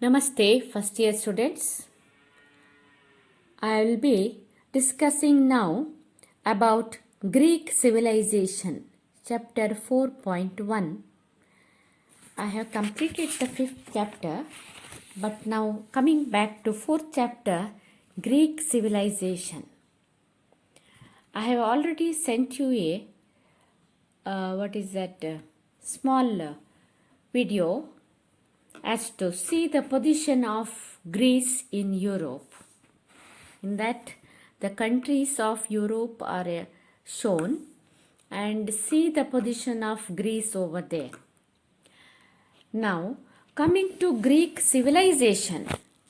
Namaste, first year students. I will be discussing now about Greek civilization, chapter 4.1. I have completed the fifth chapter, but now coming back to fourth chapter, Greek civilization. I have already sent you a small video as to see the position of Greece in Europe. In that, the countries of Europe are shown, and see the position of Greece over there. Now, coming to Greek civilization,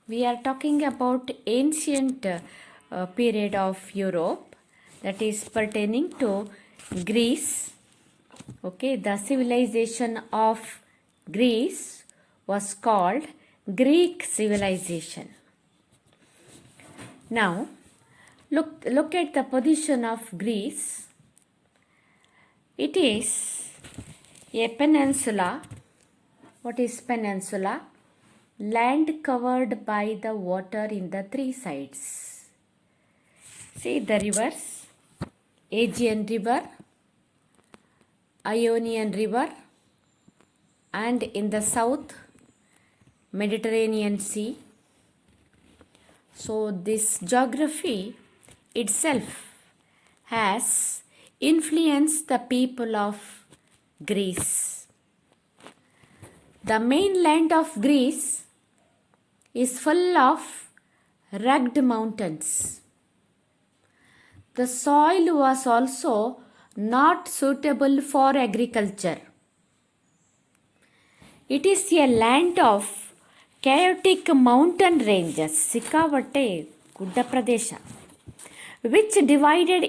we are talking about ancient period of Europe, that is pertaining to Greece. Okay, the civilization of Greece was called Greek civilization. Now, look at the position of Greece. It is a peninsula. What is peninsula? Land covered by the water in the three sides. See the rivers: Aegean River, Ionian River, and in the south, Mediterranean Sea. So this geography itself has influenced the people of Greece. The mainland of Greece is full of rugged mountains. The soil was also not suitable for agriculture. It is a land of chaotic mountain ranges, Sikavatte Gudda Pradesha, which divided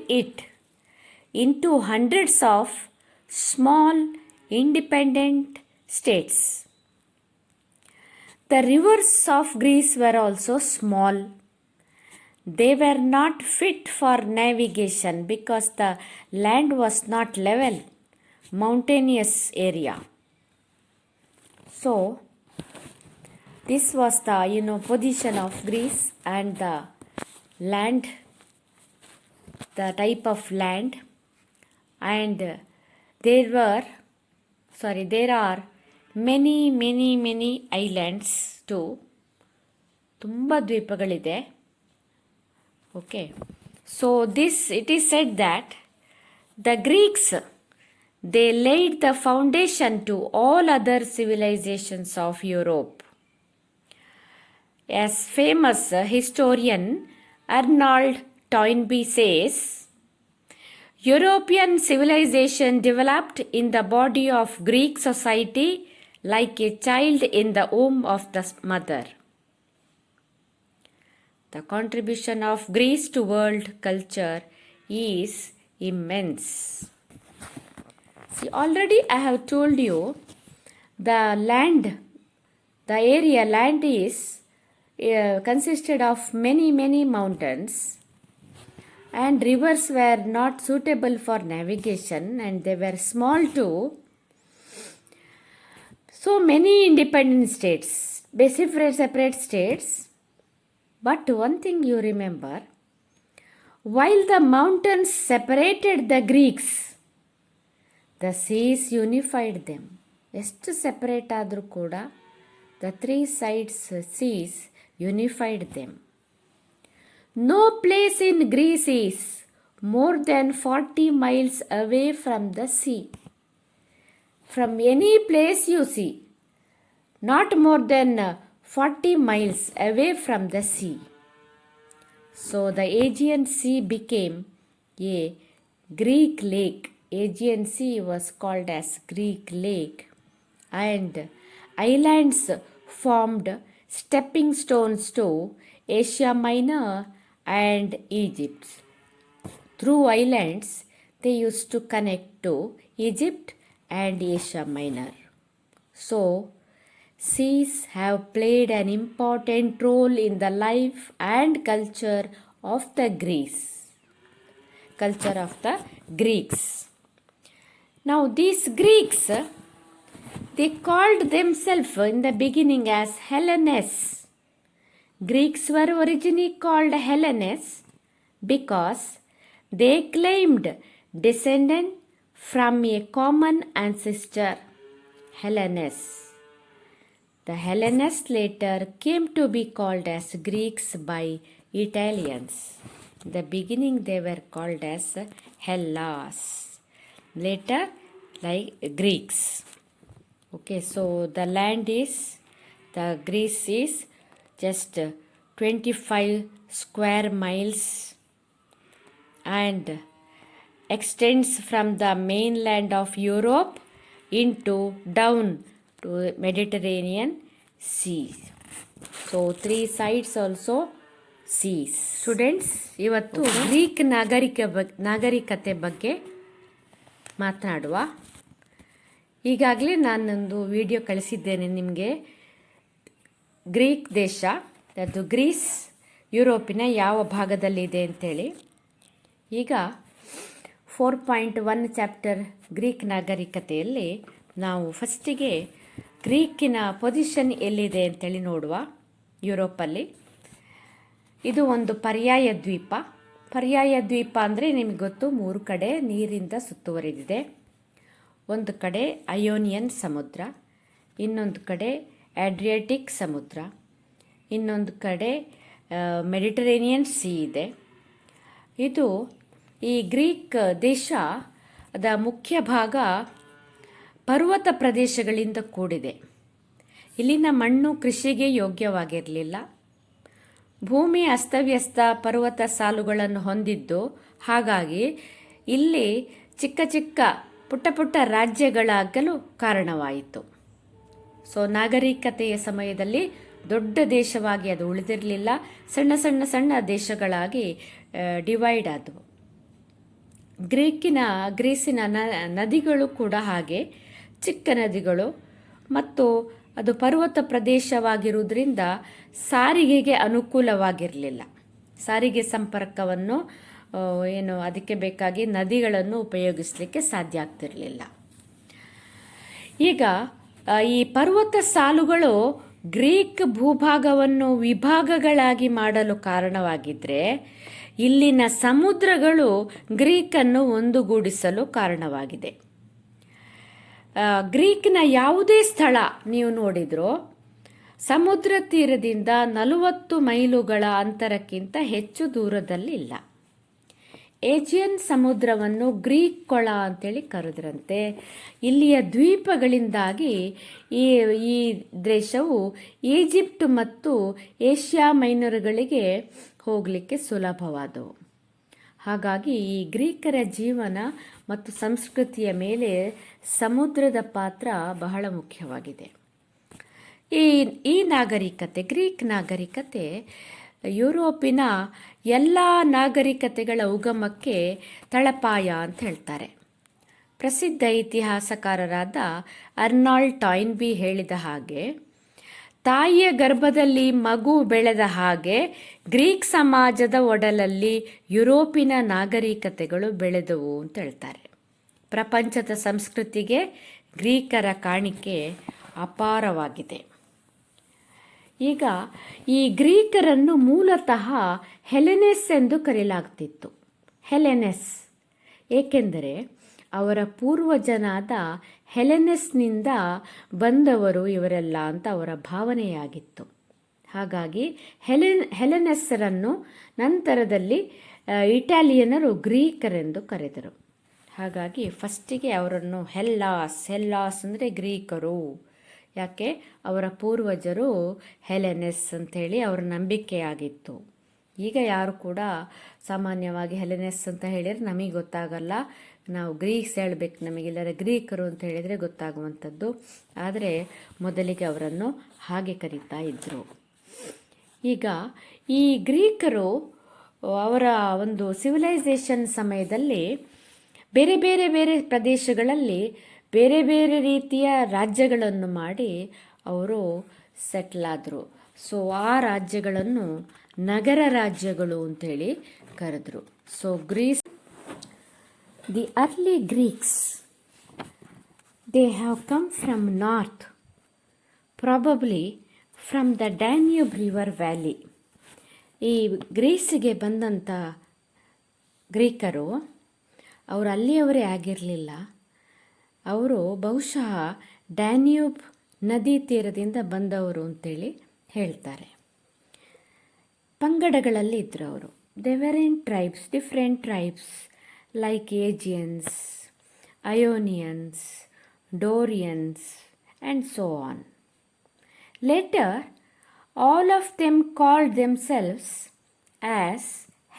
it into hundreds of small independent states. The rivers of Greece were also small. They were not fit for navigation because the land was not level, mountainous area. So, this was the position of Greece and the land, the type of land, and there are many islands too. Tumba dvipagalide. Okay. So it is said that the Greeks, they laid the foundation to all other civilizations of Europe. As famous historian Arnold Toynbee says, European civilization developed in the body of Greek society like a child in the womb of the mother. The contribution of Greece to world culture is immense. See, already I have told you the land is consisted of many mountains, and rivers were not suitable for navigation and they were small too. So many independent states, separate states. But one thing you remember, while the mountains separated the Greeks, the seas unified them. ಎಷ್ಟು separate ಆದರೂ ಕೂಡ the three sides seas unified them. No place in Greece is more than 40 miles away from the sea. From any place you see, not more than 40 miles away from the sea. So the Aegean Sea became a Greek lake. Aegean Sea was called as Greek lake, and islands formed stepping stones to Asia Minor and Egypt. Through islands, they used to connect to Egypt and Asia Minor. So, seas have played an important role in the life and culture of the Greeks. Now, these Greeks, They called themselves in the beginning as Hellenes. Greeks were originally called Hellenes because they claimed descent from a common ancestor, Hellenes. The Hellenes later came to be called as Greeks by Italians. In the beginning they were called as Hellas. Later like Greeks. Okay, so the land is, the Greece is just 25 square miles and extends from the mainland of Europe into down to Mediterranean Sea. So 3 sides also seas. Students, ಇವತ್ತು Greek ನಾಗರಿಕತೆ ಬಗ್ಗೆ ಮಾತನಾಡುವ. ಈಗಾಗಲೇ ನಾನೊಂದು video ಕಳಿಸಿದ್ದೇನೆ ನಿಮಗೆ. Greek ದೇಶ, ಅದು Greece ಯುರೋಪಿನ ಯಾವ ಭಾಗದಲ್ಲಿದೆ ಅಂತೇಳಿ. ಈಗ 4.1 ಚಾಪ್ಟರ್ ಗ್ರೀಕ್ ನಾಗರಿಕತೆಯಲ್ಲಿ ನಾವು ಫಸ್ಟಿಗೆ ಗ್ರೀಕಿನ ಪೊಸಿಷನ್ ಎಲ್ಲಿದೆ ಅಂತೇಳಿ ನೋಡುವ. ಯುರೋಪಲ್ಲಿ ಇದು ಒಂದು ಪರ್ಯಾಯ ದ್ವೀಪ. ಪರ್ಯಾಯ ದ್ವೀಪ ಅಂದರೆ ನಿಮಗೆ ಗೊತ್ತು, 3 ಕಡೆ ನೀರಿಂದ ಸುತ್ತುವರಿದಿದೆ. ಒಂದು ಕಡೆ ಅಯೋನಿಯನ್ ಸಮುದ್ರ, ಇನ್ನೊಂದು ಕಡೆ ಅಡ್ರಿಯಾಟಿಕ್ ಸಮುದ್ರ, ಇನ್ನೊಂದು ಕಡೆ ಮೆಡಿಟರೇನಿಯನ್ ಸೀ ಇದೆ. ಇದು ಈ ಗ್ರೀಕ್ ದೇಶದ ಮುಖ್ಯ ಭಾಗ ಪರ್ವತ ಪ್ರದೇಶಗಳಿಂದ ಕೂಡಿದೆ. ಇಲ್ಲಿನ ಮಣ್ಣು ಕೃಷಿಗೆ ಯೋಗ್ಯವಾಗಿರಲಿಲ್ಲ. ಭೂಮಿ ಅಸ್ತವ್ಯಸ್ತ ಪರ್ವತ ಸಾಲುಗಳನ್ನು ಹೊಂದಿದ್ದು, ಹಾಗಾಗಿ ಇಲ್ಲಿ ಚಿಕ್ಕ ಚಿಕ್ಕ ಪುಟ್ಟ ಪುಟ್ಟ ರಾಜ್ಯಗಳಾಗಲು ಕಾರಣವಾಯಿತು. ಸೊ ನಾಗರಿಕತೆಯ ಸಮಯದಲ್ಲಿ ದೊಡ್ಡ ದೇಶವಾಗಿ ಅದು ಉಳಿದಿರಲಿಲ್ಲ. ಸಣ್ಣ ಸಣ್ಣ ಸಣ್ಣ ದೇಶಗಳಾಗಿ ಡಿವೈಡ್ ಆದವು. ಗ್ರೀಸಿನ ನದಿಗಳು ಕೂಡ ಹಾಗೆ ಚಿಕ್ಕ ನದಿಗಳು, ಮತ್ತು ಅದು ಪರ್ವತ ಪ್ರದೇಶವಾಗಿರುವುದರಿಂದ ಸಾರಿಗೆಗೆ ಅನುಕೂಲವಾಗಿರಲಿಲ್ಲ. ಸಾರಿಗೆ ಸಂಪರ್ಕವನ್ನು ಅದಕ್ಕೆ ಬೇಕಾಗಿ ನದಿಗಳನ್ನು ಉಪಯೋಗಿಸಲಿಕ್ಕೆ ಸಾಧ್ಯ ಆಗ್ತಿರಲಿಲ್ಲ. ಈಗ ಈ ಪರ್ವತ ಸಾಲುಗಳು ಗ್ರೀಕ್ ಭೂಭಾಗವನ್ನು ವಿಭಾಗಗಳಾಗಿ ಮಾಡಲು ಕಾರಣವಾಗಿದ್ದರೆ, ಇಲ್ಲಿನ ಸಮುದ್ರಗಳು ಗ್ರೀಕನ್ನು ಒಂದುಗೂಡಿಸಲು ಕಾರಣವಾಗಿದೆ. ಗ್ರೀಕ್ನ ಯಾವುದೇ ಸ್ಥಳ ನೀವು ನೋಡಿದ್ರೋ ಸಮುದ್ರ ತೀರದಿಂದ 40 ಮೈಲುಗಳ ಅಂತರಕ್ಕಿಂತ ಹೆಚ್ಚು ದೂರದಲ್ಲಿಲ್ಲ. ಏಜಿಯನ್ ಸಮುದ್ರವನ್ನು ಗ್ರೀಕ್ ಕೊಳ ಅಂತೇಳಿ ಕರೆದ್ರಂತೆ. ಇಲ್ಲಿಯ ದ್ವೀಪಗಳಿಂದಾಗಿ ಈ ದೇಶವು ಈಜಿಪ್ಟ್ ಮತ್ತು ಏಷ್ಯಾ ಮೈನರ್ಗಳಿಗೆ ಹೋಗಲಿಕ್ಕೆ ಸುಲಭವಾದವು. ಹಾಗಾಗಿ ಈ ಗ್ರೀಕರ ಜೀವನ ಮತ್ತು ಸಂಸ್ಕೃತಿಯ ಮೇಲೆ ಸಮುದ್ರದ ಪಾತ್ರ ಬಹಳ ಮುಖ್ಯವಾಗಿದೆ. ಈ ನಾಗರಿಕತೆ, ಗ್ರೀಕ್ ನಾಗರಿಕತೆ, ಯುರೋಪಿನ ಎಲ್ಲ ನಾಗರಿಕತೆಗಳ ಉಗಮಕ್ಕೆ ತಳಪಾಯ ಅಂತ ಹೇಳ್ತಾರೆ. ಪ್ರಸಿದ್ಧ ಇತಿಹಾಸಕಾರರಾದ ಅರ್ನಾಲ್ಡ್ ಟಾಯ್ನ್ಬಿ ಹೇಳಿದ ಹಾಗೆ, ತಾಯಿಯ ಗರ್ಭದಲ್ಲಿ ಮಗು ಬೆಳೆದ ಹಾಗೆ ಗ್ರೀಕ್ ಸಮಾಜದ ಒಡಲಲ್ಲಿ ಯುರೋಪಿನ ನಾಗರಿಕತೆಗಳು ಬೆಳೆದವು ಅಂತ ಹೇಳ್ತಾರೆ. ಪ್ರಪಂಚದ ಸಂಸ್ಕೃತಿಗೆ ಗ್ರೀಕರ ಕಾಣಿಕೆ ಅಪಾರವಾಗಿದೆ. ಈಗ ಈ ಗ್ರೀಕರನ್ನು ಮೂಲತಃ ಹೆಲೆನೆಸ್ ಎಂದು ಕರೆಯಲಾಗ್ತಿತ್ತು. ಹೆಲೆನೆಸ್ ಏಕೆಂದರೆ ಅವರ ಪೂರ್ವಜನಾದ ಹೆಲೆನೆಸ್ನಿಂದ ಬಂದವರು ಇವರೆಲ್ಲ ಅಂತ ಅವರ ಭಾವನೆಯಾಗಿತ್ತು. ಹಾಗಾಗಿ ಹೆಲೆನೆಸ್ಸರನ್ನು ನಂತರದಲ್ಲಿ ಇಟಾಲಿಯನರು ಗ್ರೀಕರೆಂದು ಕರೆದರು. ಹಾಗಾಗಿ ಫಸ್ಟಿಗೆ ಅವರನ್ನು ಹೆಲ್ಲಾಸ್ ಅಂದರೆ ಗ್ರೀಕರು. ಯಾಕೆ? ಅವರ ಪೂರ್ವಜರು ಹೆಲೆನೆಸ್ ಅಂಥೇಳಿ ಅವರ ನಂಬಿಕೆಯಾಗಿತ್ತು. ಈಗ ಯಾರು ಕೂಡ ಸಾಮಾನ್ಯವಾಗಿ ಹೆಲೆನೆಸ್ ಅಂತ ಹೇಳಿದರೆ ನಮಗೆ ಗೊತ್ತಾಗಲ್ಲ, ನಾವು ಗ್ರೀಕ್ಸ್ ಹೇಳಬೇಕು, ನಮಗೆಲ್ಲರ ಗ್ರೀಕರು ಅಂತ ಹೇಳಿದರೆ ಗೊತ್ತಾಗುವಂಥದ್ದು. ಆದರೆ ಮೊದಲಿಗೆ ಅವರನ್ನು ಹಾಗೆ ಕರೀತಾ ಇದ್ದರು. ಈಗ ಈ ಗ್ರೀಕರು ಅವರ ಒಂದು ಸಿವಿಲೈಸೇಷನ್ ಸಮಯದಲ್ಲಿ ಬೇರೆ ಬೇರೆ ಬೇರೆ ಪ್ರದೇಶಗಳಲ್ಲಿ ಬೇರೆ ಬೇರೆ ರೀತಿಯ ರಾಜ್ಯಗಳನ್ನು ಮಾಡಿ ಅವರು ಸೆಟ್ಲ್ ಆದರು. ಸೊ ಆ ರಾಜ್ಯಗಳನ್ನು ನಗರ ರಾಜ್ಯಗಳು ಅಂತೇಳಿ ಕರೆದರು. So the early Greeks They have come from north, probably from the Danube river valley. ಈ ಗ್ರೀಸಿಗೆ ಬಂದಂಥ ಗ್ರೀಕರು ಅವರು ಅಲ್ಲಿಯವರೇ ಆಗಿರಲಿಲ್ಲ. ಅವರು ಬಹುಶಃ ಡ್ಯಾನ್ಯೂಬ್ ನದಿ ತೀರದಿಂದ ಬಂದವರು ಅಂತೇಳಿ ಹೇಳ್ತಾರೆ. ಪಂಗಡಗಳಲ್ಲಿ ಇದ್ದರು ಅವರು. They were in tribes, different tribes like Aegeans, Ionians, Dorians and so on. Later all of them called themselves as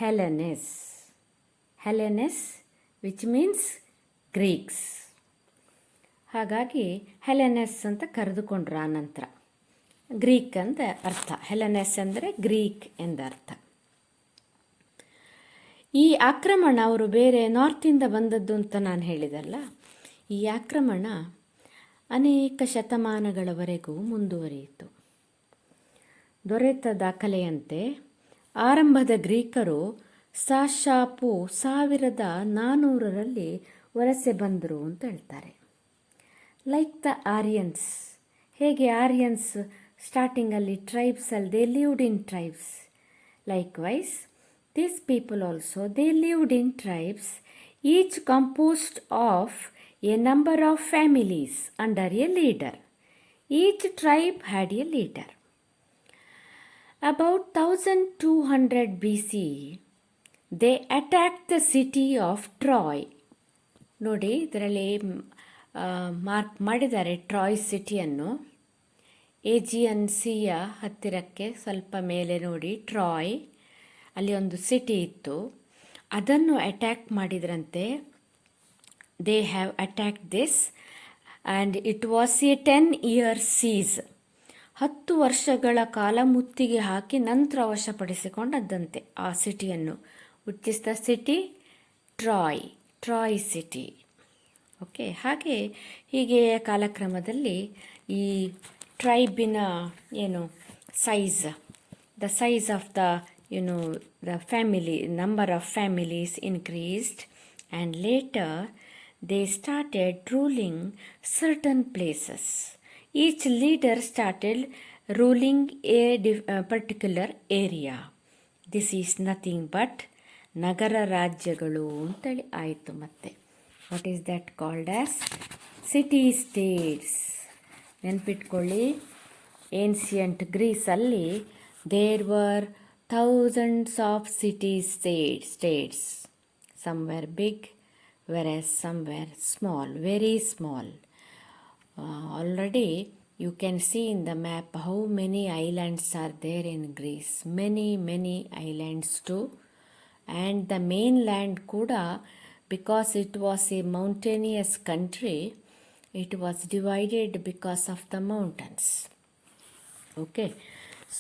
Hellenes. Hellenes, which means Greeks. ಹಾಗಾಗಿ ಹೆಲೆನೆಸ್ ಅಂತ ಕರೆದುಕೊಂಡ್ರು. ಆ ನಂತರ ಗ್ರೀಕ್ ಅಂತ ಅರ್ಥ. ಹೆಲೆನೆಸ್ ಅಂದರೆ ಗ್ರೀಕ್ ಎಂದರ್ಥ. ಈ ಆಕ್ರಮಣ ಅವರು ಬೇರೆ ನಾರ್ತಿಂದ ಬಂದದ್ದು ಅಂತ ನಾನು ಹೇಳಿದಲ್ಲ. ಈ ಆಕ್ರಮಣ ಅನೇಕ ಶತಮಾನಗಳವರೆಗೂ ಮುಂದುವರಿಯಿತು. ದೊರೆತ ದಾಖಲೆಯಂತೆ ಆರಂಭದ ಗ್ರೀಕರು ಸಾಶಾಪು 1400ರಲ್ಲಿ ವಲಸೆ ಬಂದರು ಅಂತ ಹೇಳ್ತಾರೆ. ಲೈಕ್ ದ ಆರ್ಯನ್ಸ್, ಹೇಗೆ ಆರ್ಯನ್ಸ್ ಸ್ಟಾರ್ಟಿಂಗಲ್ಲಿ ಟ್ರೈಬ್ಸಲ್ಲಿ they lived in tribes. Likewise these people also they lived in tribes, each composed of a number of families under a leader. Each tribe had a leader. About 1200 BC, they attacked the city of Troy. ನೋಡಿ, ಇದರಲ್ಲಿ mark ಮಾಡಿದ್ದಾರೆ TRAI ಸಿಟಿಯನ್ನು. Aegean ಸಿಯ ಹತ್ತಿರಕ್ಕೆ ಸ್ವಲ್ಪ ಮೇಲೆ ನೋಡಿ, TRAI ಅಲ್ಲಿ ಒಂದು ಸಿಟಿ ಇತ್ತು. ಅದನ್ನು ಅಟ್ಯಾಕ್ ಮಾಡಿದ್ರಂತೆ. They have attacked this and it was A 10 year siege. 10 ವರ್ಷಗಳ ಕಾಲ ಮುತ್ತಿಗೆ ಹಾಕಿ ನಂತರ ವಶಪಡಿಸಿಕೊಂಡದ್ದಂತೆ ಆ ಸಿಟಿಯನ್ನು. Which is the city? Troy city. Okay, ಹೀಗೆ ಕಾಲಕ್ರಮದಲ್ಲಿ ಈ ಟ್ರೈಬಿನ the size of the family, number of families increased and later they started ruling certain places. Each leader started ruling a particular area. This is nothing but ನಗರ ರಾಜ್ಯಗಳು ಅಂತೇಳಿ ಆಯಿತು. ಮತ್ತೆ what is that called as? City states. ನೆನ್ಪಿಟ್ಕೊಳ್ಳಿ, ancient ಗ್ರೀಸಲ್ಲಿ there were thousands of city states. Somewhere big, whereas somewhere small, very small. Already you can see in the map how many islands are there in Greece. Many islands too. And the mainland kuda, because it was a mountainous country, it was divided because of the mountains. Okay,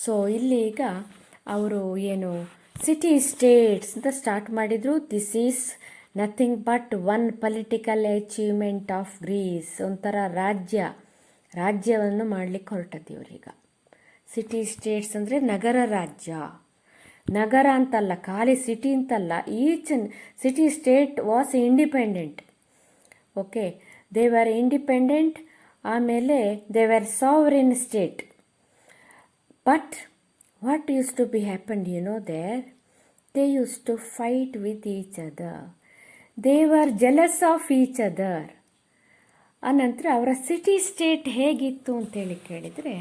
so ಇಲ್ಲಿ ಈಗ ಅವರು city states ಅಂತ start ಮಾಡಿದರು. This is nothing but one political achievement of Greece. ಒಂಥರ ರಾಜ್ಯವನ್ನು ಮಾಡಲಿಕ್ಕೆ ಹೊರಟದ್ದು ಇವರೀಗ. City States ಅಂದರೆ ನಗರ ರಾಜ್ಯ. ನಗರ ಅಂತಲ್ಲ, ಖಾಲಿ ಸಿಟಿ ಅಂತಲ್ಲ. Each city state was independent. Okay, they were independent. ಆಮೇಲೆ they were sovereign state. But what use to be happen there? They use to fight with each other. They were jealous of each other. ಆನಂತರ ಅವರ city state ಹೇಗಿತ್ತು ಅಂತೇಳಿ ಕೇಳಿದರೆ,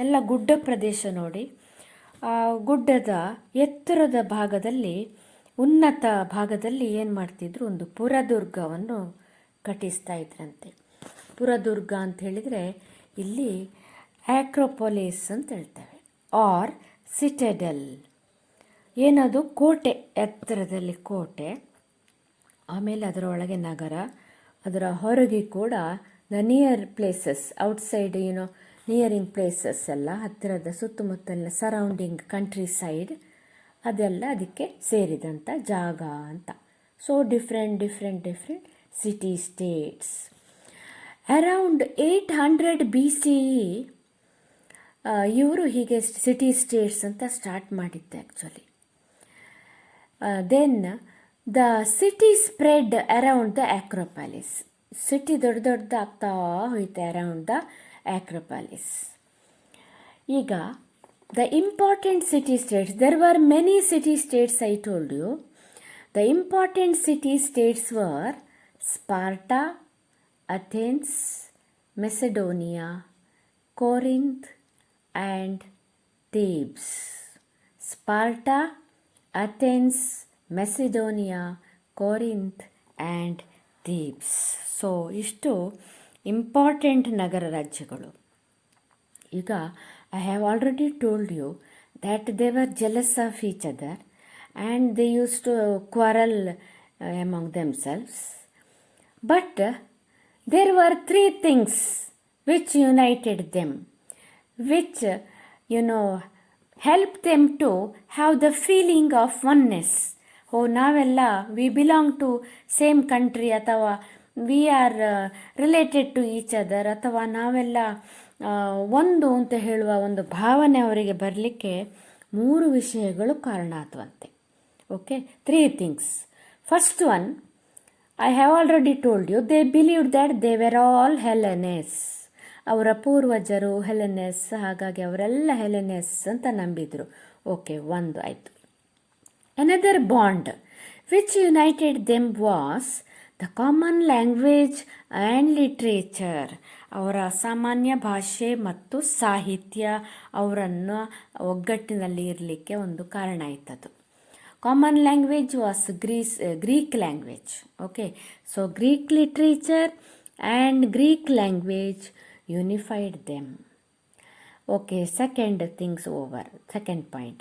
ಎಲ್ಲ ಗುಡ್ಡ ಪ್ರದೇಶ ನೋಡಿ. ಗುಡ್ಡದ ಎತ್ತರದ ಭಾಗದಲ್ಲಿ, ಉನ್ನತ ಭಾಗದಲ್ಲಿ ಏನು ಮಾಡ್ತಿದ್ರು, ಒಂದು ಪುರದುರ್ಗವನ್ನು ಕಟ್ಟಿಸ್ತಾ ಇದ್ರಂತೆ. ಪುರದುರ್ಗ ಅಂತ ಹೇಳಿದರೆ ಇಲ್ಲಿ ಆಕ್ರೋಪೊಲಿಸ್ ಅಂತ ಹೇಳ್ತೇವೆ, ಆರ್ ಸಿಟೆಡೆಲ್. ಏನದು? ಕೋಟೆ, ಎತ್ತರದಲ್ಲಿ ಕೋಟೆ. ಆಮೇಲೆ ಅದರ ಒಳಗೆ ನಗರ, ಅದರ ಹೊರಗೆ ಕೂಡ the near places, outside nearing places ಎಲ್ಲ, ಹತ್ತಿರದ ಸುತ್ತಮುತ್ತಲಿನ ಸರೌಂಡಿಂಗ್ ಕಂಟ್ರಿ ಸೈಡ್, ಅದೆಲ್ಲ ಅದಕ್ಕೆ ಸೇರಿದಂಥ ಜಾಗ ಅಂತ. So different city states. Around 800 BCE ಇವರು ಹೀಗೆ ಸಿಟಿ ಸ್ಟೇಟ್ಸ್ ಅಂತ ಸ್ಟಾರ್ಟ್ ಮಾಡಿದ್ದೆ actually. Then the city spread around the Acropolis. City ದೊಡ್ಡ ದೊಡ್ಡದಾಗ್ತಾ ಹೋಯ್ತೆ ಅರೌಂಡ್ ದ ಆಕ್ರೋಪಾಲಿಸ್. ಈಗ the important city states, there were many city states I told you. The important city states were Sparta, Athens, Macedonia, Corinth and Thebes. Sparta, Athens, Macedonia, Corinth and Thebes. So ಇಷ್ಟು important ನಗರ ರಾಜ್ಯಗಳು. ಈಗ I have already told you that they were jealous of each other and they use to quarrel among themselves. But there were 3 things which united them, which help them to have the feeling of oneness. ನಾವೆಲ್ಲ we belong to same country, ಅಥವಾ we are related to each other, ಅಥವಾ ನಾವೆಲ್ಲ ಒಂದು ಅಂತ ಹೇಳುವ ಒಂದು ಭಾವನೆ ಅವರಿಗೆ ಬರಲಿಕ್ಕೆ 3 ವಿಷಯಗಳು ಕಾರಣ ಆತ್ವಂತೆ. Okay, 3 things. First one, I have already told you, they believed that they were all Hellenes. ಅವರ ಪೂರ್ವಜರು ಹೆಲೆನೆಸ್, ಹಾಗಾಗಿ ಅವರೆಲ್ಲ ಹೆಲೆನೆಸ್ ಅಂತ ನಂಬಿದರು. ಓಕೆ, ಒಂದು ಆಯಿತು. Another bond which United them was the common language and literature. ಅವರ ಸಾಮಾನ್ಯ ಭಾಷೆ ಮತ್ತು ಸಾಹಿತ್ಯ ಅವರನ್ನು ಒಗ್ಗಟ್ಟಿನಲ್ಲಿ ಇರಲಿಕ್ಕೆ ಒಂದು ಕಾರಣ ಆಯ್ತದು. Common language was Greek language. Okay, so Greek literature and Greek language unified them. Okay, second things over. Second point.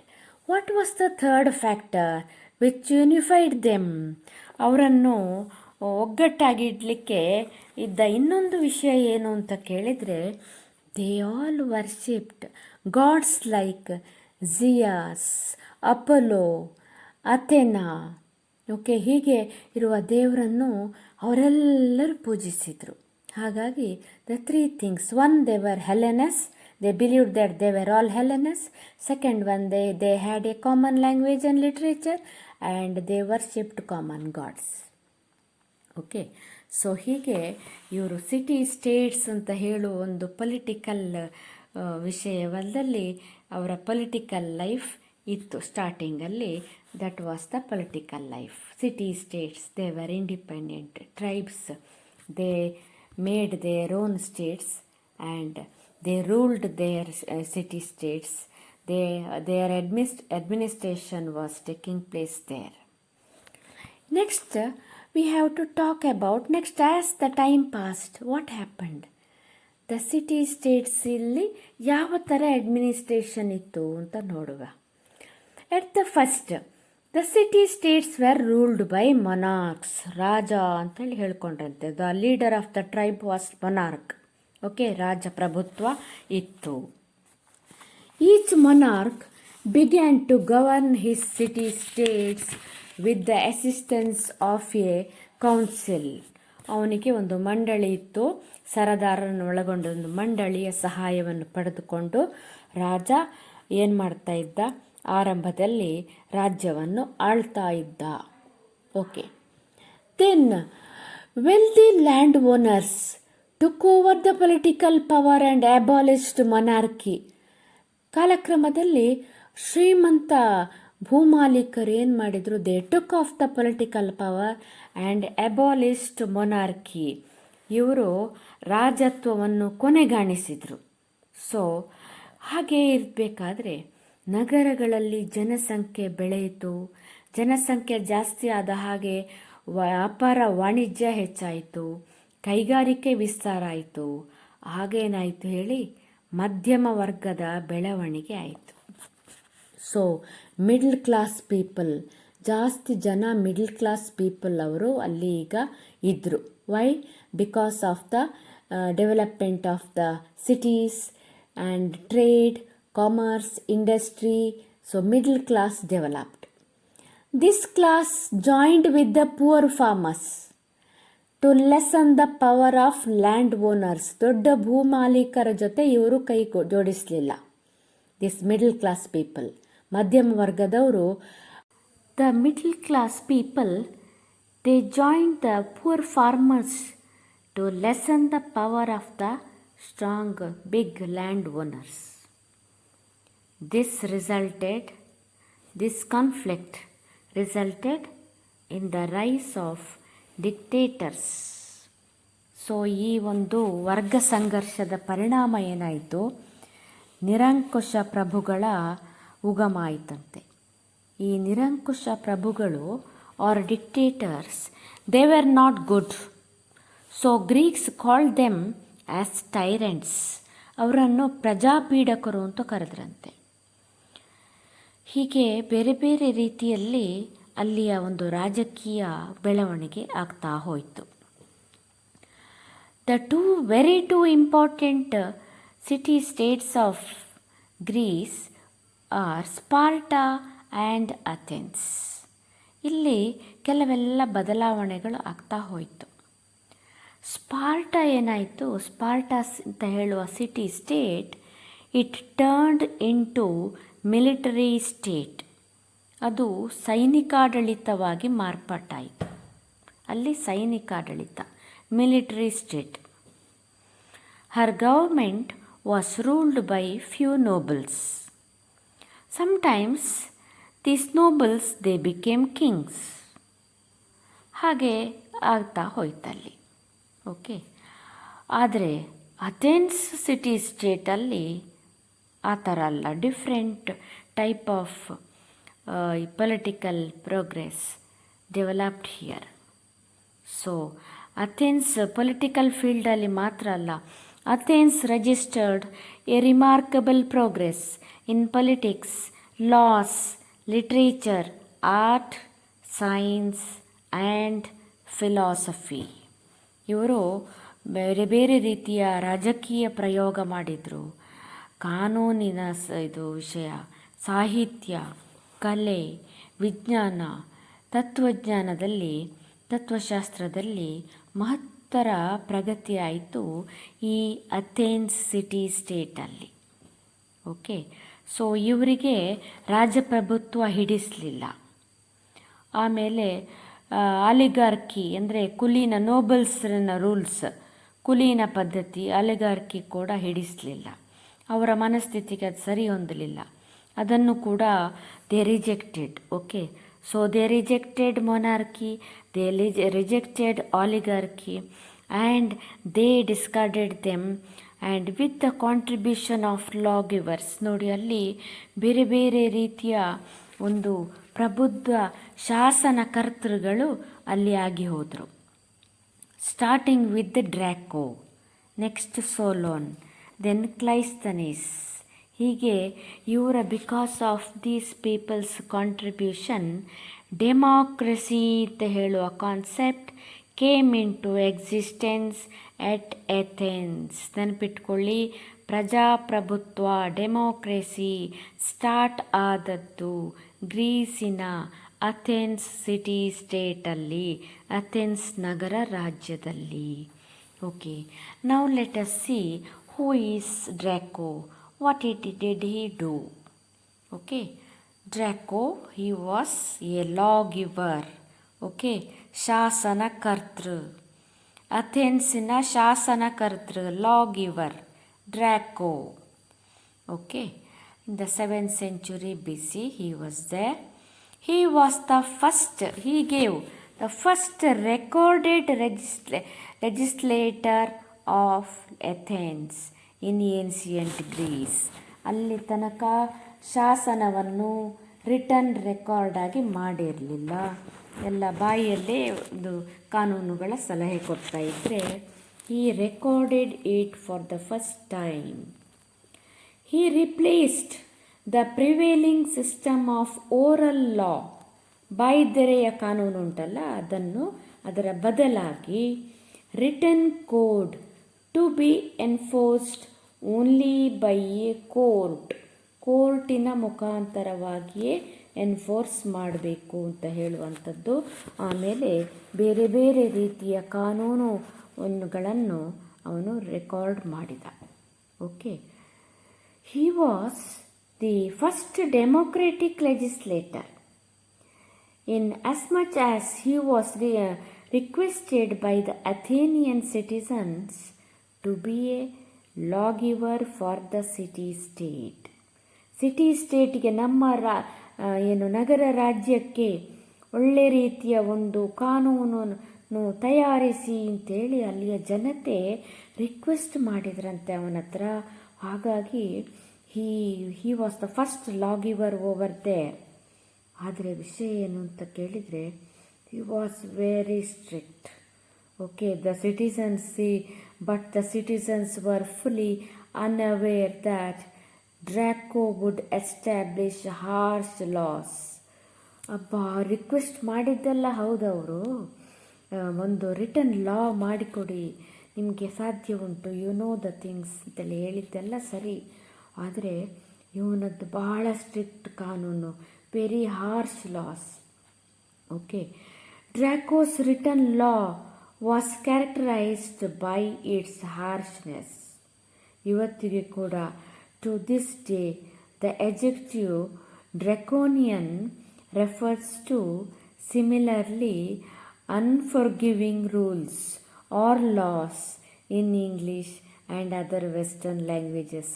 What was the third factor which unified them? ಅವರನ್ನು ಒಗ್ಗಟ್ಟಾಗಿಡಲಿಕ್ಕೆ ಇದ್ದ ಇನ್ನೊಂದು ವಿಷಯ ಏನು ಅಂತ ಕೇಳಿದರೆ, they all worshipped gods like Zeus, Apollo, Athena. Okay, ಹೀಗೆ ಇರುವ ದೇವರನ್ನು ಅವರೆಲ್ಲರೂ ಪೂಜಿಸಿದರು. ಹಾಗಾಗಿ the 3 things. One, they were Hellenes. They believed that they were all Hellenes. Second one, they had a common language and literature, and they worshipped common gods. Okay, so ಹೀಗೆ ಇವರು city states ಅಂತ ಹೇಳುವ ಒಂದು political ವಿಷಯವಲ್ಲದಲ್ಲಿ ಅವರ political life ಇತ್ತು ಸ್ಟಾರ್ಟಿಂಗಲ್ಲಿ. That was the political life. City States, they were independent tribes. They made their own states and they ruled their city states. Their administration was taking place there. Next, we have to talk about, next as the time passed, what happened. The city states ಇಲ್ಲಿ ಯಾವ ಥರ administration ಇತ್ತು ಅಂತ ನೋಡುವ. At the first, the city states were ruled by monarchs. ರಾಜ ಅಂತೇಳಿ ಹೇಳ್ಕೊಂಡ್ರಂತೆ. The leader of the tribe was monarch. Okay, ರಾಜ ಪ್ರಭುತ್ವ ಇತ್ತು. Each monarch began to govern his city states with the assistance of a council. ಅವನಿಗೆ ಒಂದು ಮಂಡಳಿ ಇತ್ತು, ಸರದಾರರನ್ನು ಒಳಗೊಂಡ ಒಂದು ಮಂಡಳಿಯ ಸಹಾಯವನ್ನು ಪಡೆದುಕೊಂಡು ರಾಜ ಏನು ಮಾಡ್ತಾ ಇದ್ದ, ಆರಂಭದಲ್ಲಿ ರಾಜ್ಯವನ್ನು ಆಳ್ತಾ ಇದ್ದ. Okay, then wealthy land owners took over the political power and abolished monarchy. ಕಾಲಕ್ರಮದಲ್ಲಿ ಶ್ರೀಮಂತ ಭೂಮಾಲೀಕರು ಏನು ಮಾಡಿದರು, they took off the political power and abolished monarchy. ಇವರು ರಾಜತ್ವವನ್ನು ಕೊನೆಗಾಣಿಸಿದರು. ಸೊ ಹಾಗೆ ಇರಬೇಕಾದ್ರೆ ನಗರಗಳಲ್ಲಿ ಜನಸಂಖ್ಯೆ ಬೆಳೆಯಿತು. ಜನಸಂಖ್ಯೆ ಜಾಸ್ತಿ ಆದ ಹಾಗೆ ವ್ಯಾಪಾರ ವಾಣಿಜ್ಯ ಹೆಚ್ಚಾಯಿತು, ಕೈಗಾರಿಕೆ ವಿಸ್ತಾರ ಆಯಿತು. ಹಾಗೇನಾಯಿತು ಹೇಳಿ, ಮಧ್ಯಮ ವರ್ಗದ ಬೆಳವಣಿಗೆ ಆಯಿತು. ಸೊ ಮಿಡ್ಲ್ ಕ್ಲಾಸ್ ಪೀಪಲ್, ಜಾಸ್ತಿ ಜನ ಮಿಡ್ಲ್ ಕ್ಲಾಸ್ ಪೀಪಲ್ ಅವರು ಅಲ್ಲಿ ಈಗ ಇದ್ದರು. Why? Because of the development of the cities and trade, commerce, industry. So middle class developed. This class joined with the poor farmers to lessen the power of land owners. ದೊಡ್ಡ ಭೂಮಾಲೀಕರ ಜೊತೆ ಇವರು ಕೈ ಜೋಡಿಸಲಿಲ್ಲ. This middle class people, ಮಧ್ಯಮ ವರ್ಗದವರು, the middle class people, they joined the poor farmers to lessen the power of the strong big landowners. This conflict resulted in the rise of dictators. So ಈ ಒಂದು ವರ್ಗ ಸಂಘರ್ಷದ ಪರಿಣಾಮ ಏನಾಯಿತು, ನಿರಂಕುಶ ಪ್ರಭುಗಳ ಉಗಮ ಆಯಿತಂತೆ. ಈ ನಿರಂಕುಶ ಪ್ರಭುಗಳು are dictators, they were not good. So Greeks called them as tyrants. ಅವರನ್ನು ಪ್ರಜಾಪೀಡಕರು ಅಂತ ಕರೆದ್ರಂತೆ. ಹೀಗೆ ಬೇರೆ ಬೇರೆ ರೀತಿಯಲ್ಲಿ ಅಲ್ಲಿಯ ಒಂದು ರಾಜಕೀಯ ಬೆಳವಣಿಗೆ ಆಗ್ತಾ ಹೋಯಿತು. The two important city-states of Greece are Sparta and Athens. ಇಲ್ಲಿ ಕೆಲವೆಲ್ಲ ಬದಲಾವಣೆಗಳು ಆಗ್ತಾ ಹೋಯಿತು. ಸ್ಪಾರ್ಟಾ ಏನಾಯಿತು, ಸ್ಪಾರ್ಟಾಸ್ ಅಂತ ಹೇಳುವ city state, it turned into military state. ಅದು ಸೈನಿಕಾಡಳಿತವಾಗಿ ಮಾರ್ಪಾಟಾಯಿತು. ಅಲ್ಲಿ ಸೈನಿಕಾಡಳಿತ, military state. Her government was ruled by few nobles. Sometimes these nobles they became kings. ಹಾಗೆ ಆಗ್ತಾ ಹೋಯ್ತಲ್ಲಿ. ಓಕೆ, ಆದರೆ ಅಥೆನ್ಸ್ ಸಿಟಿ ಸ್ಟೇಟಲ್ಲಿ ಆ ಥರ ಅಲ್ಲ. Different type of political progress developed here. So Athens political ಫೀಲ್ಡಲ್ಲಿ ಮಾತ್ರ ಅಲ್ಲ, Athens registered A remarkable progress in politics, loss, literature, art, science and philosophy. ಇವರು ಬೇರೆ ಬೇರೆ ರೀತಿಯ ರಾಜಕೀಯ ಪ್ರಯೋಗ ಮಾಡಿದರು. ಕಾನೂನಿನ ಇದು ವಿಷಯ, ಸಾಹಿತ್ಯ, ಕಲೆ, ವಿಜ್ಞಾನ, ತತ್ವಶಾಸ್ತ್ರದಲ್ಲಿ ಮಹತ್ತರ ಪ್ರಗತಿ ಆಯಿತು ಈ ಅಥೆನ್ಸ್ ಸಿಟಿ ಸ್ಟೇಟಲ್ಲಿ. ಓಕೆ, ಸೊ ಇವರಿಗೆ ರಾಜಪ್ರಭುತ್ವ ಹಿಡಿಸಲಿಲ್ಲ. ಆಮೇಲೆ ಆಲಿಗಾರ್ಕಿ ಅಂದರೆ ಕುಲೀನ, ನೋಬಲ್ಸ್ನ ರೂಲ್ಸ್, ಕುಲೀನ ಪದ್ಧತಿ, ಆಲಿಗಾರ್ಕಿ ಕೂಡ ಹಿಡಿಸಲಿಲ್ಲ. ಅವರ ಮನಸ್ಥಿತಿಗೆ ಅದು ಸರಿ ಹೊಂದಲಿಲ್ಲ. ಅದನ್ನು ಕೂಡ they rejected. Okay, so they rejected monarchy, they rejected oligarchy, and they discarded them, and with the contribution of lawgivers. ನೋಡಿ, ಅಲ್ಲಿ ಬೇರೆ ಬೇರೆ ರೀತಿಯ ಒಂದು ಪ್ರಬುದ್ಧ ಶಾಸನಕರ್ತೃಗಳು ಅಲ್ಲಿ ಆಗಿ ಹೋದರು. Starting with Draco, next Solon, then Cleisthenes. ಹೀಗೆ ಇವರ because of these peoples contribution democracy ಅಂತ ಹೇಳುವ concept came into existence at Athens. ನೆನಪಿಟ್ಕೊಳ್ಳಿ, ಪ್ರಜಾಪ್ರಭುತ್ವ, ಡೆಮೋಕ್ರೆಸಿ ಸ್ಟಾರ್ಟ್ ಆದದ್ದು ಗ್ರೀಸಿನ ಅಥೆನ್ಸ್ ಸಿಟಿ ಸ್ಟೇಟಲ್ಲಿ, ಅಥೆನ್ಸ್ ನಗರ ರಾಜ್ಯದಲ್ಲಿ. Okay, now let us see who is Draco. What did he do? Okay, Draco, he was a lawgiver. Okay, ಶಾಸನಕರ್ತೃ. ಅಥೆನ್ಸಿನ ಶಾಸನಕರ್ತೃ, ಲಾಗಿವರ್, ಡ್ರ್ಯಾಕೋ. Okay, in the 7th century BC he was there. He was the first, he gave the first recorded legislator of Athens in ancient Greece. ಅಲ್ಲಿ ತನಕ ಶಾಸನವನ್ನು return ರೆಕಾರ್ಡಾಗಿ ಮಾಡಿರಲಿಲ್ಲ. ಎಲ್ಲ ಬಾಯಿಯಲ್ಲೇ ಒಂದು ಕಾನೂನುಗಳ ಸಲಹೆ ಕೊಡ್ತಾ ಇದ್ದರೆ, he recorded it for the first time. He replaced the prevailing system of oral law. ಬಾಯಿದೆರೆಯ ಕಾನೂನು ಉಂಟಲ್ಲ, ಅದರ ಬದಲಾಗಿ written code to be enforced only by a ಕೋರ್ಟಿನ ಮುಖಾಂತರವಾಗಿಯೇ ಎನ್ಫೋರ್ಸ್ ಮಾಡಬೇಕು ಅಂತ ಹೇಳುವಂಥದ್ದು. ಆಮೇಲೆ ಬೇರೆ ಬೇರೆ ರೀತಿಯ ಕಾನೂನುಗಳನ್ನು ಅವನು ರೆಕಾರ್ಡ್ ಮಾಡಿದ. Okay, he was the first democratic legislator in as much as he was requested by the Athenian citizens to be a lawgiver for the city-state. ಸಿಟಿ-ಸ್ಟೇಟ್ಗೆ ನಮ್ಮ ನಗರ ರಾಜ್ಯಕ್ಕೆ ಒಳ್ಳೆ ರೀತಿಯ ಒಂದು ಕಾನೂನನ್ನು ತಯಾರಿಸಿ ಅಂತೇಳಿ ಅಲ್ಲಿಯ ಜನತೆ ರಿಕ್ವೆಸ್ಟ್ ಮಾಡಿದ್ರಂತೆ ಅವನ ಹತ್ರ. ಹಾಗಾಗಿ he was the first lawgiver over there. ಆದರೆ ವಿಷಯ ಏನು ಅಂತ ಕೇಳಿದರೆ, he was very strict. Okay, the citizens were fully unaware that Draco would establish harsh laws. Request ಮಾಡಿದ್ದೆಲ್ಲ ಹೌದವರು, ಒಂದು ರಿಟರ್ನ್ ಲಾ ಮಾಡಿಕೊಡಿ, ನಿಮಗೆ ಸಾಧ್ಯ ಉಂಟು, ಯು ನೋ ದ ಥಿಂಗ್ಸ್ ಅಂತೇಳಿ ಹೇಳಿದ್ದೆಲ್ಲ ಸರಿ. ಆದರೆ ಇವನದ್ದು ಬಹಳ ಸ್ಟ್ರಿಕ್ಟ್ ಕಾನೂನು, very harsh loss. Okay, Draco's written law was characterized by its harshness. ಇವತ್ತಿಗೆ ಕೂಡ, to this day, the adjective draconian refers to similarly unforgiving rules or laws in English and other Western languages.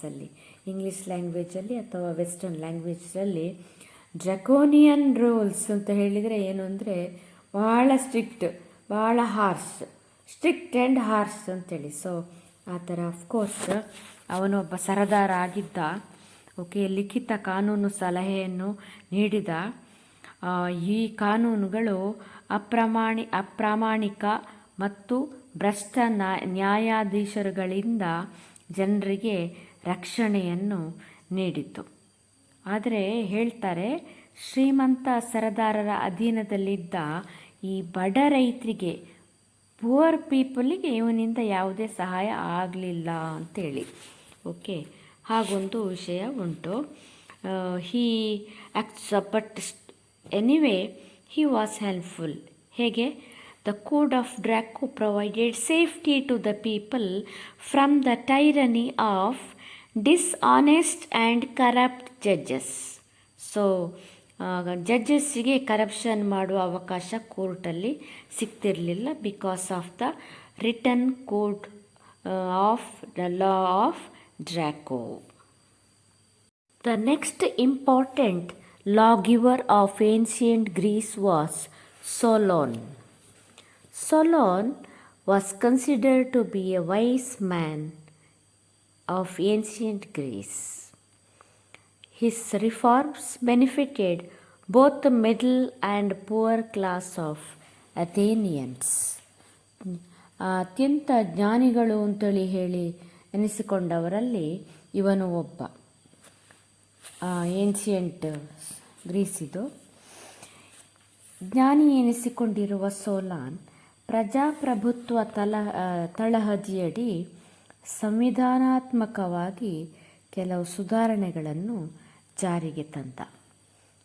English ಲ್ಯಾಂಗ್ವೇಜಲ್ಲಿ ಅಥವಾ western ಲ್ಯಾಂಗ್ವೇಜಲ್ಲಿ ಡ್ರಕೋನಿಯನ್ rules ಅಂತ ಹೇಳಿದರೆ ಏನು ಅಂದರೆ ಭಾಳ strict, ಭಾಳ ಹಾರ್ಶ್, ಸ್ಟ್ರಿಕ್ಟ್ ಆ್ಯಂಡ್ ಹಾರ್ಶ್ ಅಂತೇಳಿ. ಸೊ ಆ ಥರ ಅಫ್ಕೋರ್ಸ್ ಅವನೊಬ್ಬ ಸರದಾರ ಆಗಿದ್ದ. ಓಕೆ, ಲಿಖಿತ ಕಾನೂನು ಸಲಹೆಯನ್ನು ನೀಡಿದ. ಈ ಕಾನೂನುಗಳು ಅಪ್ರಾಮಾಣಿಕ ಮತ್ತು ಭ್ರಷ್ಟ ನ್ಯಾಯಾಧೀಶರುಗಳಿಂದ ಜನರಿಗೆ ರಕ್ಷಣೆಯನ್ನು ನೀಡಿತು. ಆದರೆ ಹೇಳ್ತಾರೆ, ಶ್ರೀಮಂತ ಸರದಾರರ ಅಧೀನದಲ್ಲಿದ್ದ ಈ ಬಡ ರೈತರಿಗೆ, ಪುವರ್ ಪೀಪಲಿಗೆ ಇವನಿಂದ ಯಾವುದೇ ಸಹಾಯ ಆಗಲಿಲ್ಲ ಅಂತೇಳಿ. ಓಕೆ, ಹಾಗೊಂದು ವಿಷಯ ಉಂಟು. But anyway he was helpful. ಹೇಗೆ? The code of Draco provided safety to the people from the tyranny of dishonest and corrupt judges. So ಜಡ್ಜಸ್ಸಿಗೆ ಕರಪ್ಷನ್ ಮಾಡುವ ಅವಕಾಶ ಕೋರ್ಟಲ್ಲಿ ಸಿಗ್ತಿರಲಿಲ್ಲ, because of the written code of the law of Draco. The next important lawgiver of ancient Greece was Solon. Solon was considered to be a wise man of ancient Greece. His reforms benefited both the middle and poor class of Athenians. ಅತ್ಯಂತ ಜ್ಞಾನಿಗಳು ಅಂತೇಳಿ ಹೇಳಿ ಎನಿಸಿಕೊಂಡವರಲ್ಲಿ ಇವನು ಒಬ್ಬ. Ancient ಗ್ರೀಸಿದು ಜ್ಞಾನಿ ಎನಿಸಿಕೊಂಡಿರುವ Solon ಪ್ರಜಾಪ್ರಭುತ್ವ ತಳಹದಿಯಡಿ ಸಂವಿಧಾನಾತ್ಮಕವಾಗಿ ಕೆಲವು ಸುಧಾರಣೆಗಳನ್ನು ಜಾರಿಗೆ ತಂದ.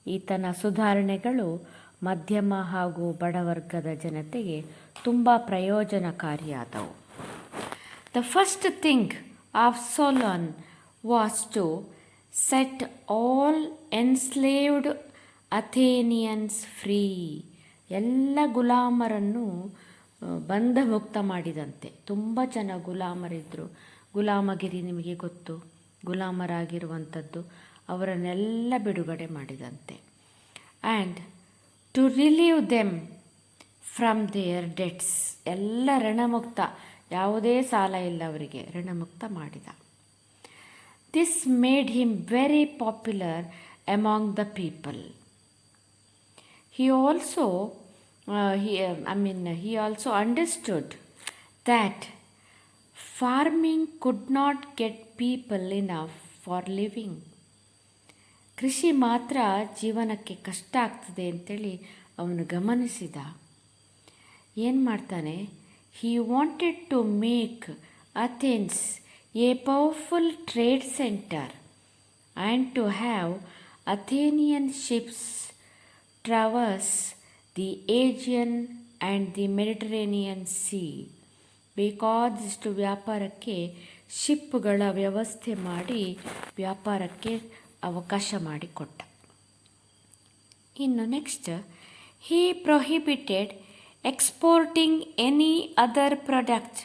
ಈತನ ಸುಧಾರಣೆಗಳು ಮಧ್ಯಮ ಹಾಗೂ ಬಡವರ್ಗದ ಜನತೆಗೆ ತುಂಬ ಪ್ರಯೋಜನಕಾರಿಯಾದವು. The first thing of Solon was to set all enslaved Athenians free. ಎಲ್ಲ ಗುಲಾಮರನ್ನು ಬಂಧಮುಕ್ತ ಮಾಡಿದಂತೆ. ತುಂಬ ಜನ ಗುಲಾಮರಿದ್ದರು. ಗುಲಾಮಗಿರಿ ನಿಮಗೆ ಗೊತ್ತು, ಗುಲಾಮರಾಗಿರುವಂಥದ್ದು. ಅವರನ್ನೆಲ್ಲ ಬಿಡುಗಡೆ ಮಾಡಿದಂತೆ. And to relieve them from their debts. ಎಲ್ಲ ಋಣಮುಕ್ತ, ಯಾವುದೇ ಸಾಲ ಇಲ್ಲ ಅವರಿಗೆ, ಋಣಮುಕ್ತ ಮಾಡಿದ. This made him very popular among the people. He also understood that farming could not get people enough for living. ಕೃಷಿ ಮಾತ್ರ ಜೀವನಕ್ಕೆ ಕಷ್ಟ ಆಗ್ತದೆ ಅಂತೇಳಿ ಅವನು ಗಮನಿಸಿದ. ಏನು ಮಾಡ್ತಾನೆ? He wanted to make Athens a powerful trade center and to have Athenian ships traverse the Aegean and the Mediterranean Sea. ಬೇಕಾದಷ್ಟು ವ್ಯಾಪಾರಕ್ಕೆ ಶಿಪ್ಗಳ ವ್ಯವಸ್ಥೆ ಮಾಡಿ ವ್ಯಾಪಾರಕ್ಕೆ ಅವಕಾಶ ಮಾಡಿಕೊಟ್ಟ. ಇನ್ನು next, he prohibited exporting any other product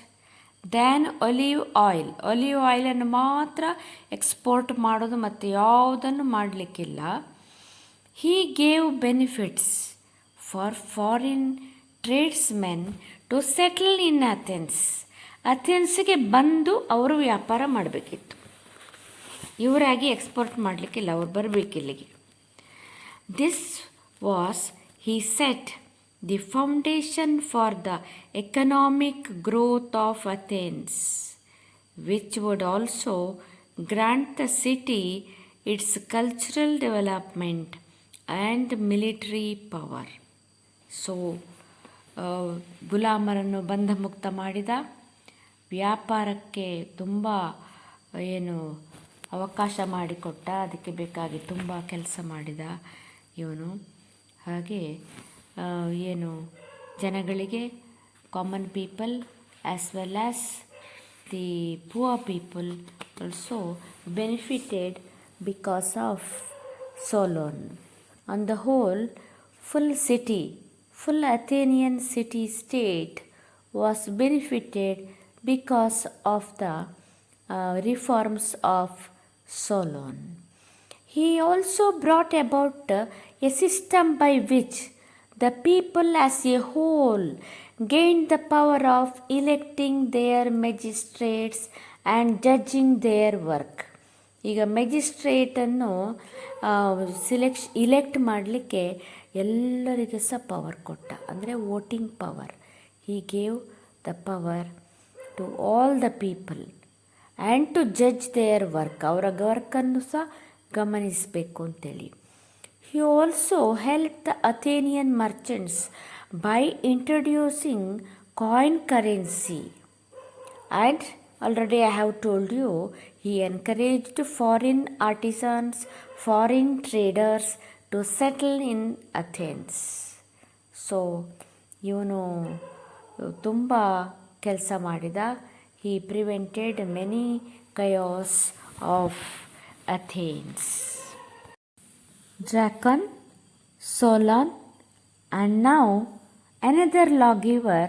than olive ಆಯಿಲನ್ನು ಮಾತ್ರ ಎಕ್ಸ್ಪೋರ್ಟ್ ಮಾಡೋದು, ಮತ್ತು ಯಾವುದನ್ನು ಮಾಡಲಿಕ್ಕಿಲ್ಲ. He gave benefits for foreign tradesmen to settle in ಅಥೆನ್ಸ್ಗೆ ಬಂದು ಅವರು ವ್ಯಾಪಾರ ಮಾಡಬೇಕಿತ್ತು. ಇವರಾಗಿ ಎಕ್ಸ್ಪೋರ್ಟ್ ಮಾಡಲಿಕ್ಕಿಲ್ಲ, ಅವ್ರು ಬರಬೇಕಿಲ್ಲಿಗೆ. This was, he set, the foundation for the economic growth of Athens, which would also grant the city its cultural development and military power. So, ಗುಲಾಮರನ್ನು ಬಂಧಮುಕ್ತ ಮಾಡಿದ, ವ್ಯಾಪಾರಕ್ಕೆ ತುಂಬ ಅವಕಾಶ ಮಾಡಿಕೊಟ್ಟ, ಅದಕ್ಕೆ ಬೇಕಾಗಿ ತುಂಬ ಕೆಲಸ ಮಾಡಿದ ಇವನು. ಹಾಗೆ ಜನಗಳಿಗೆ, common people as well as the poor people also benefited because of Solon. On the whole, full Athenian city-state was benefited because of the reforms of Solon. He also brought about a system by which the people as a whole gained the power of electing their magistrates and judging their work. ಈಗ ಮೆಜಿಸ್ಟ್ರೇಟನ್ನು elect ಮಾಡಲಿಕ್ಕೆ ಎಲ್ಲರಿಗೂ ಸಹ power ಕೊಟ್ಟ, ಅಂದರೆ voting power. He gave the power to all the people and to judge their work, ಅವರ ವರ್ಕನ್ನು ಸಹ ಗಮನಿಸಬೇಕು ಅಂತೇಳಿ. He also helped the Athenian merchants by introducing coin currency. And already I have told you, he encouraged foreign artisans, foreign traders to settle in Athens. So, ಇವನು ತುಂಬ ಕೆಲಸ ಮಾಡಿದ. He prevented many chaos of Athens. Draco, Solon, and now another lawgiver,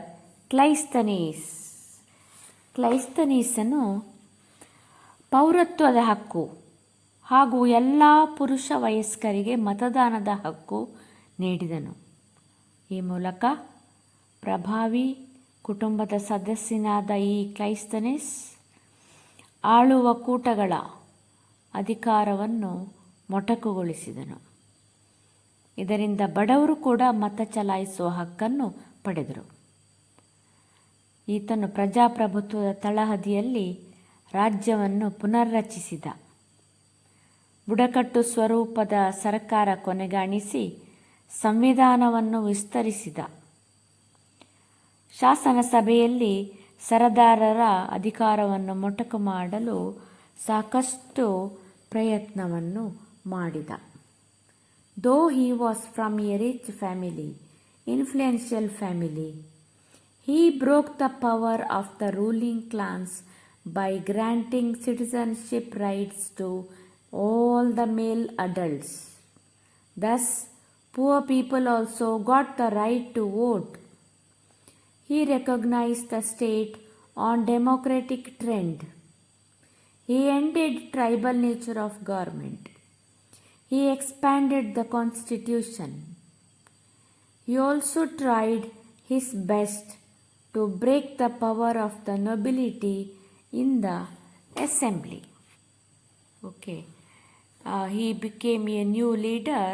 Cleisthenes. ಕ್ಲೈಸ್ತನೀಸನು ಪೌರತ್ವದ ಹಕ್ಕು ಹಾಗೂ ಎಲ್ಲ ಪುರುಷ ವಯಸ್ಕರಿಗೆ ಮತದಾನದ ಹಕ್ಕು ನೀಡಿದನು. ಈ ಮೂಲಕ ಪ್ರಭಾವಿ ಕುಟುಂಬದ ಸದಸ್ಯನಾದ ಈ ಕ್ಲೈಸ್ತನೀಸ್ ಆಳುವ ಕೂಟಗಳ ಅಧಿಕಾರವನ್ನು ಮೊಟಕುಗೊಳಿಸಿದನು. ಇದರಿಂದ ಬಡವರು ಕೂಡ ಮತ ಚಲಾಯಿಸುವ ಹಕ್ಕನ್ನು ಪಡೆದರು. ಈತನು ಪ್ರಜಾಪ್ರಭುತ್ವದ ತಳಹದಿಯಲ್ಲಿ ರಾಜ್ಯವನ್ನು ಪುನರ್ರಚಿಸಿದ. ಬುಡಕಟ್ಟು ಸ್ವರೂಪದ ಸರ್ಕಾರ ಕೊನೆಗಾಣಿಸಿ ಸಂವಿಧಾನವನ್ನು ವಿಸ್ತರಿಸಿದ. ಶಾಸನ ಸಭೆಯಲ್ಲಿ ಸರದಾರರ ಅಧಿಕಾರವನ್ನು ಮೊಟಕು ಮಾಡಲು ಸಾಕಷ್ಟು ಪ್ರಯತ್ನವನ್ನು ಮಾಡಿದ. Though he was from a rich family, influential family, he broke the power of the ruling clans by granting citizenship rights to all the male adults. Thus, poor people also got the right to vote. He recognized the state on democratic trend. He ended tribal nature of government. He expanded the constitution. He also tried his best to break the power of the nobility in the assembly. Okay. He became a new leader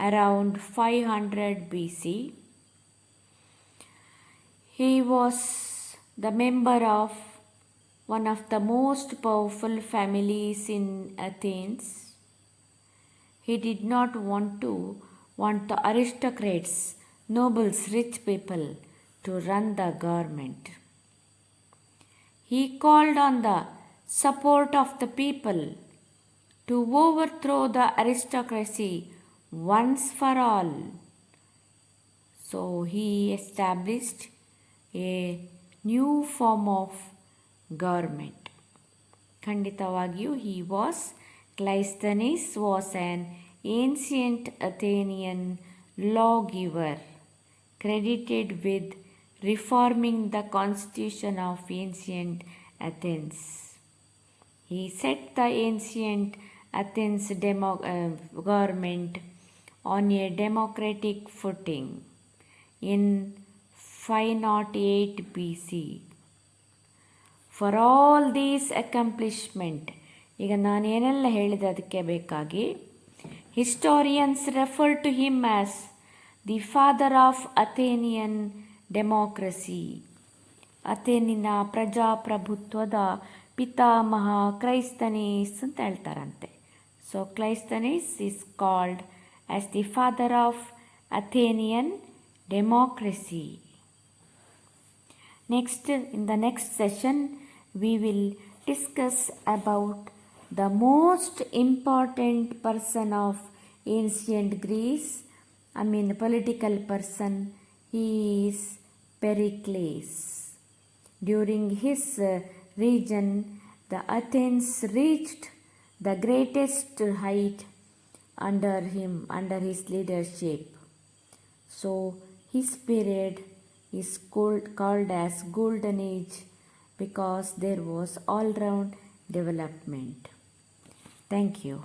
around 500 BC. He was the member of one of the most powerful families in Athens. He did not want the aristocrats, nobles, rich people to run the government. He called on the support of the people to overthrow the aristocracy once for all. So he established a new form of government. ಖಂಡಿತವಾಗಿಯೂ Cleisthenes was an ancient Athenian lawgiver. credited with reforming the constitution of ancient Athens. He set the ancient Athens government on a democratic footing in 508 BC. For all these accomplishment, ಈಗ ನಾನೇನೆಲ್ಲ ಹೇಳಿದೆ ಅದಕ್ಕೆ ಬೇಕಾಗಿ historians refer to him as the father of Athenian democracy. ಅಥೇನಿನ ಪ್ರಜಾಪ್ರಭುತ್ವದ ಪಿತಾಮಹ Cleisthenes ಅಂತ ಹೇಳ್ತಾರಂತೆ. So Cleisthenes is called as the father of Athenian democracy. Next, in the next session, we will discuss about the most important person of ancient Greece. Political person. He is Pericles. During his region, the Athens reached the greatest height under his leadership. So his period is called as Golden Age because there was all-round development. Thank you.